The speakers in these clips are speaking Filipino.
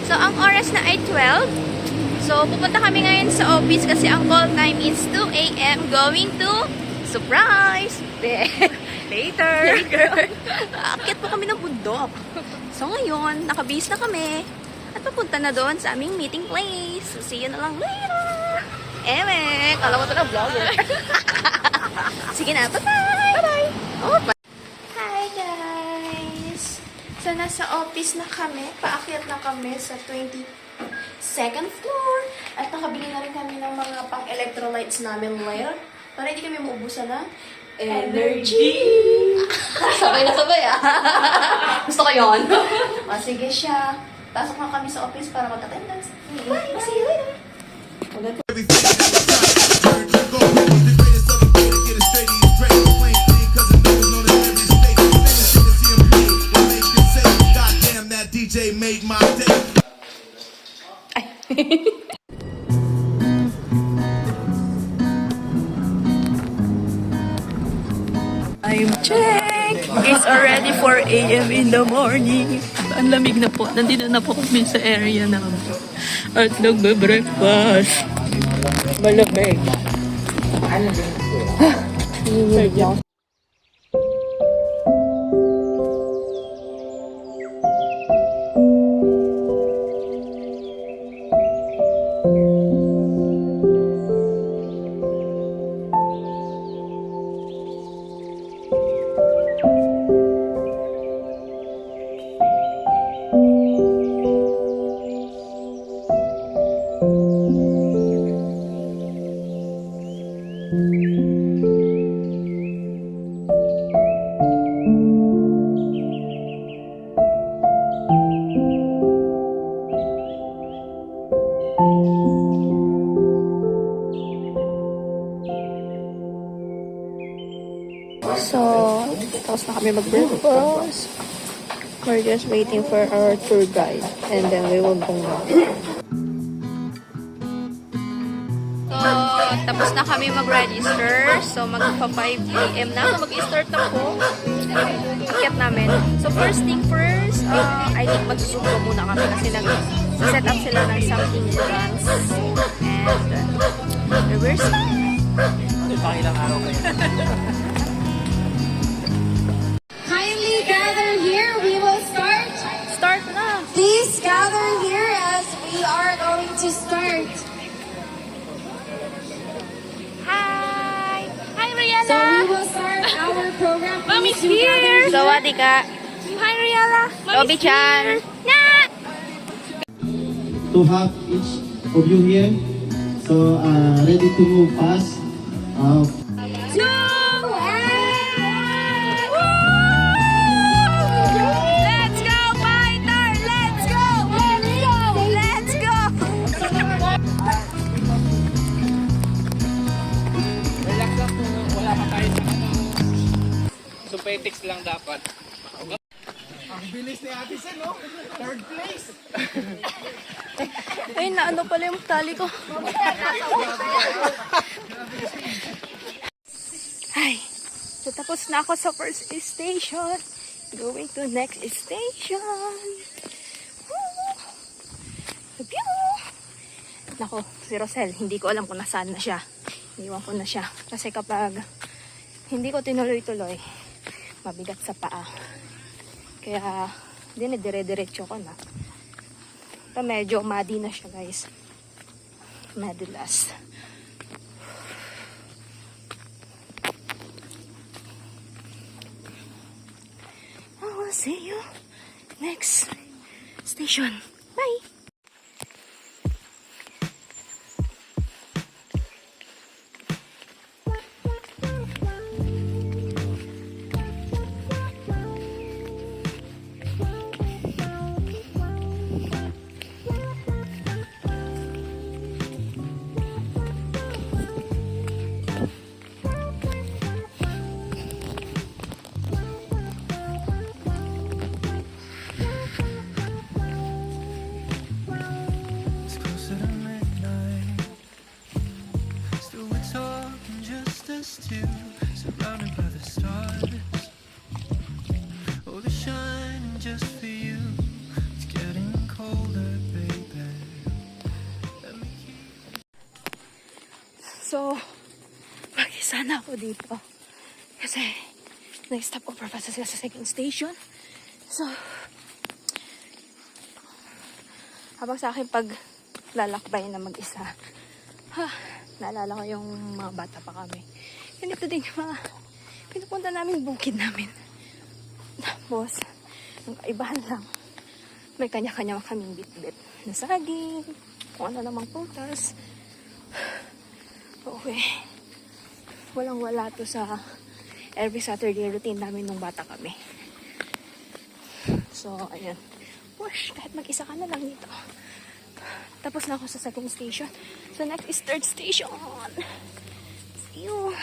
So, ang oras na ay 12. So, pupunta kami ngayon sa office kasi ang call time is 2 a.m. going to surprise! Later! Aakyat po kami ng bundok. So, ngayon, nakabase na kami at papunta na doon sa aming meeting place. So, see you na lang later! Ewe! Kala mo ito na vlogger. Sige na, bye-bye! Bye-bye! Oh, bye! Hi, guys! So, nasa office na kami. Paakyat na kami sa 22nd floor. At nakabili na rin kami ng mga pang-electrolytes namin later. Para hindi kami maubusan ng energy! Sabay na sabay, ah! Gusto ko yun. O, sige siya. Pasok na kami sa office para mag-attendance. Bye! See you later! DJ made my day. I'm check! It's already 4 a.m. in the morning. Ang lamig na po. Nandito na po kami sa area namin. At nagbe-breakfast. Malamig. Ano din? So, tapos na kami mag-breakfast. We're just waiting for our tour guide. And then we will go now. So, tapos na kami mag-register. So, magpa 5 p.m. na ako. Mag-start ako. Ticket namin. So, first thing first, I think mag-zumba muna kami kasi nag-set up sila ng something dance. And, reverse na. Pakilang araw kayo. Kindly gather here. We will start. Start na. Please gather here as we are going to start. Hi! Hi, Rihanna! So we will start our program. Mommy's Please do gather here! Sawadee ka! Hi, Rihanna! Tobi-chan! Na! To have each of you here. So, ready to move fast. Let's go, fighter! Let's go! Let's go! Let's go! Relax lang po, wala pa tayo sa ano. Supetics lang dapat. Ang bilis ni Ate Sen, no? Third place. Ay, naano pala yung tali ko. Ay, so tapos na ako sa first station. Going to next station. Woo! Pew! Nako, si Rosel, hindi ko alam kung nasaan na siya. Iniwan ko na siya. Kasi kapag hindi ko tinuloy-tuloy, mabigat sa paa. Kaya, dire-diretso ko na. Ito medyo muddy na siya, guys. Madulas. I will see you next station. Bye! So, mag-isa na ako dito. Kasi, nag-stop over pa sila sa second station. So, habang sa akin pag lalakbay na mag-isa, naalala ko yung mga bata pa kami. Ganito din yung mga pinupunta namin bukid namin. Tapos, ang kaibahan lang, may kanya-kanya kaming bit-bit na saging, kung ano namang prutas. Okay. Walang-wala to sa every Saturday routine namin nung bata kami. So, ayan. Push, kahit mag-isa ka na lang dito. Tapos na ako sa second station. So, next is third station. See you.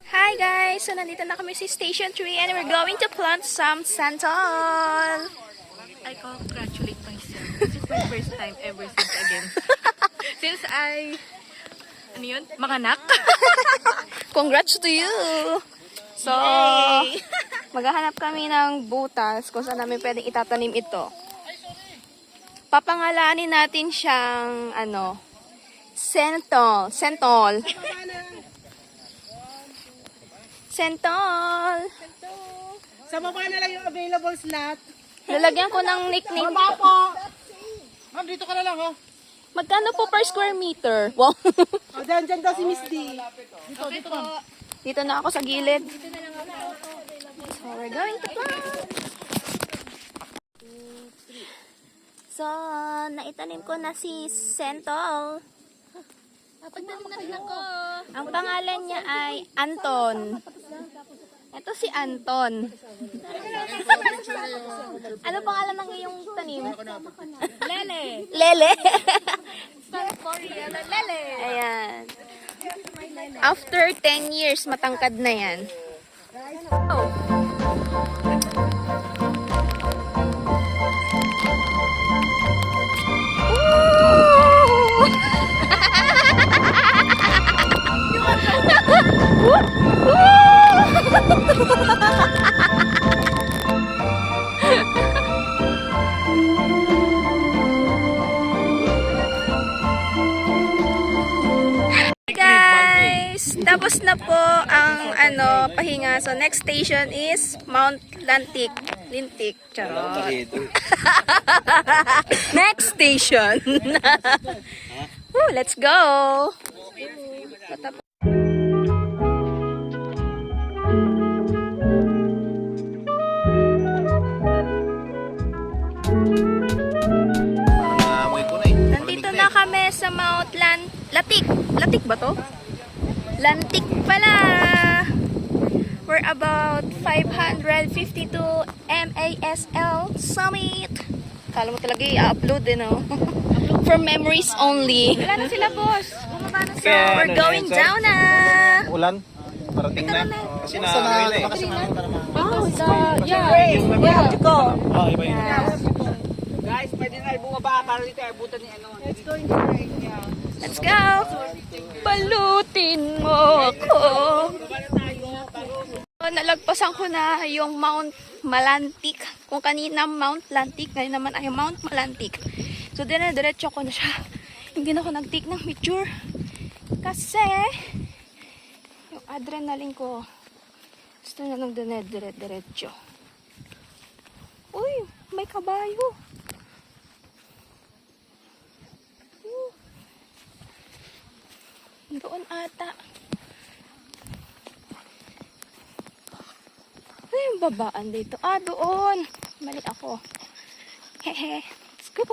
Hi guys! So, nandito na kami sa Station 3 and we're going to plant some santol. I congratulate myself. This is my first time ever since again. Since I... Ano yun? Manganak? Congrats to you! So, maghahanap kami ng butas kung saan namin pwedeng itatanim ito. Papangalanin natin siyang, sentol. Sentol. Sentol. Sa baba na lang yung available slot. Lalagyan ko ng nickname. Baba po! Ma'am, dito ka na lang, oh. Magkano po per square meter? Wow. O, dyan daw si Miss D. Dito, ma'am. Dito na ako sa gilid. So, we're going to plant. So, naitanim ko na si Sentol. Pagdating na rin ako. Ang pangalan niya ay Anton. Ito si Anton. Ano pangalan ng iyong tanim? Lele. Lele. Lele. Ayan. After 10 years, matangkad na yan. Oh. Guys, tapos na po ang pahinga. So next station is Mount Lantic. Lintik. Charot. Next station. Woo, let's go. Nandito na kami sa Mount Latik. Latik ba to? Lantik pala. We're about 552 MASL Summit. Kala mo talaga i-upload no? For memories only. Wala na sila, boss. Bumaba na sila. So, we're going down na. Ulan? Parating na. Kasi na eh. Oh, iba yun. Guys, pwede na bumaba para dito abutan ni ano. Let's go. Balutin mo ako. Nalagpasan ko na yung Mount Malantic. Kung kanina Mount Lantic, ngayon naman ay Mount Malantic. So, dire-diretso ko na siya. Hindi na ako nag-take ng picture. Kasi, yung adrenaline ko, gusto na nang dire-diretso. Uy, may kabayo. Doon ata. Ano yung babaan dito? Ah, doon. Mali ako. Hehe. Let's go.